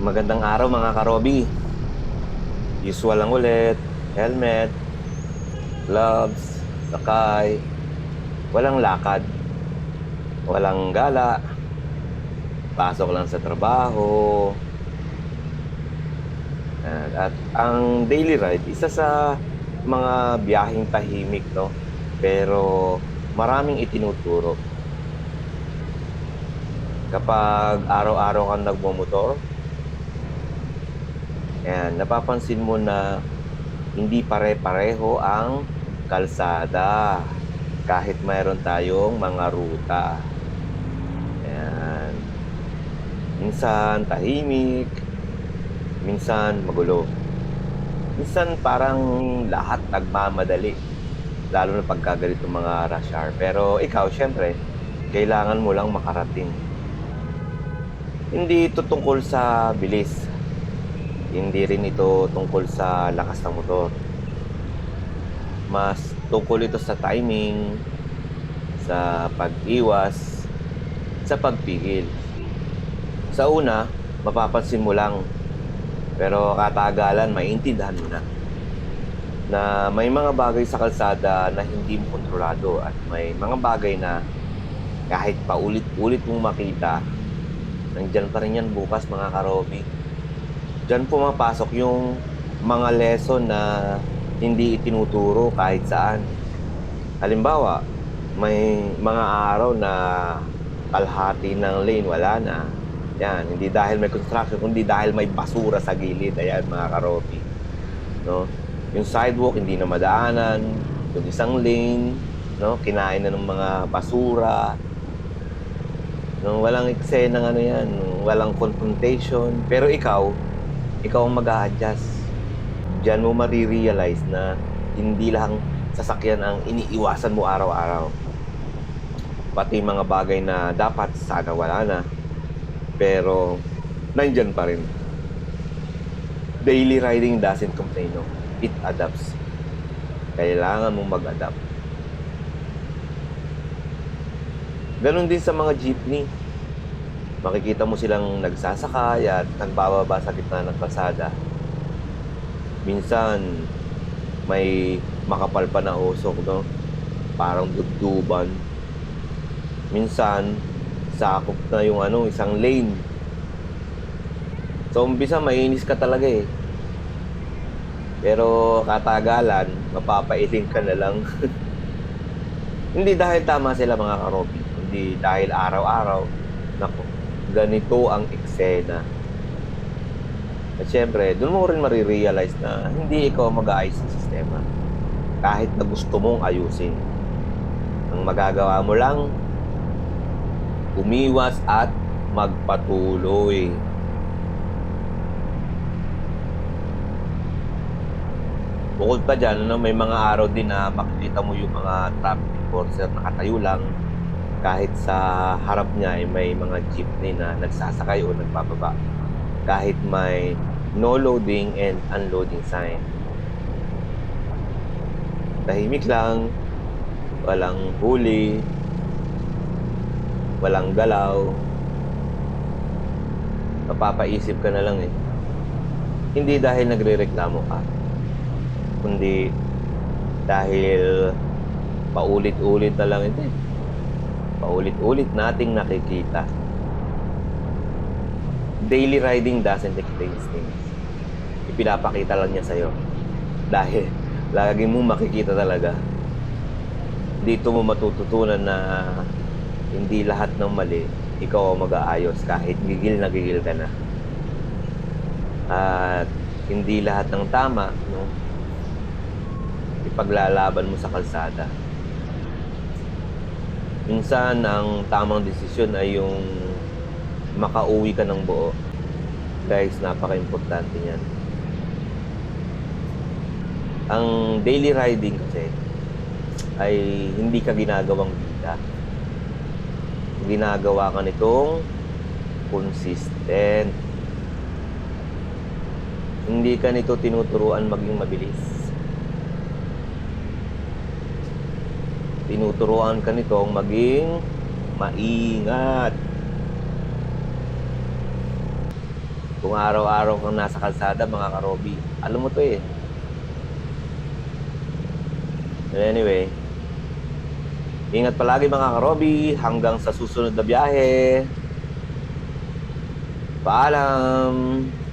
Magandang araw mga karobi. Usual lang ulit. Helmet, gloves, sakay. Walang lakad. Walang gala. Pasok lang sa trabaho. At ang daily ride, isa sa mga biyaheng tahimik, no? Pero maraming itinuturo. Kapag araw-araw kang nagmumotor, napapansin mo na hindi pare-pareho ang kalsada kahit mayroon tayong mga ruta. Ayan. Minsan tahimik, minsan magulo. Minsan parang lahat nagmamadali, lalo na pagka ganitong mga rush hour. Pero ikaw, syempre, kailangan mo lang makarating. Hindi ito tungkol sa bilis. Hindi rin ito tungkol sa lakas ng motor. Mas tungkol ito sa timing, sa pag-iwas, sa pagpigil. Sa una, mapapansin mo lang, pero katagalan maintindihan mo na may mga bagay sa kalsada na hindi mo kontrolado at may mga bagay na kahit paulit-ulit mong makita, nandyan pa rin yan bukas mga karobi. Diyan pumapasok yung mga lesson na hindi itinuturo kahit saan. Halimbawa, may mga araw na kalahati ng lane wala na. Yan, hindi dahil may construction, kundi dahil may basura sa gilid. Ayan mga karobi, no? Yung sidewalk hindi na madaanan, yung isang lane, no, kinain na ng mga basura. No, walang eksena ng ano yan, walang confrontation. Pero ikaw ang mag-a-adjust. Diyan mo marirealize na hindi lang sasakyan ang iniiwasan mo araw-araw. Pati mga bagay na dapat sana wala na, pero nandyan pa rin. Daily riding doesn't complain, no? It adapts. Kailangan mong mag-adapt. Ganon din sa mga jeepney. Makikita mo silang nagsasakay at nagbababa sa gitna ng kalsada. Minsan, may makapal pa na usok, no? Parang dugduban. Minsan, sakop na yung isang lane. So, umpisa, mainis ka talaga eh. Pero katagalan, mapapailing ka na lang. Hindi dahil tama sila mga karobi. Hindi dahil araw-araw. Naku, ganito ang eksena. At syempre, doon mo rin marirealize na hindi ikaw mag-aayos ng sistema. Kahit na gusto mong ayusin. Ang magagawa mo lang, umiwas at magpatuloy. Bukod pa dyan, may mga araw din na makikita mo yung mga traffic enforcer nakatayo lang. Kahit sa harap niya ay may mga jeepney na nagsasakay o nagbababa. Kahit may no loading and unloading sign. Tahimik lang, walang huli, walang galaw. Mapapaisip ka na lang eh. Hindi dahil nagrereklamo ka, kundi dahil paulit-ulit na lang ito eh. Paulit-ulit nating nakikita. Daily riding doesn't explain things. Ipinapakita lang niya sa'yo. Dahil lagi mong makikita talaga. Dito mo matututunan na hindi lahat ng mali ikaw ang mag-aayos kahit gigil na gigil ka na. At hindi lahat ng tama, no, ipaglalaban mo sa kalsada. Minsan, ang tamang desisyon ay yung makauwi ka ng buo. Guys, napaka-importante niyan. Ang daily riding kasi ay hindi ka ginagawang bida. Ginagawa ka nitong consistent. Hindi ka nito tinuturuan maging mabilis. Tinuturuan ka nitong maging maingat. Kung araw-araw kang nasa kalsada, mga karobi, alam mo to eh. Anyway, ingat palagi mga karobi, hanggang sa susunod na biyahe. Paalam!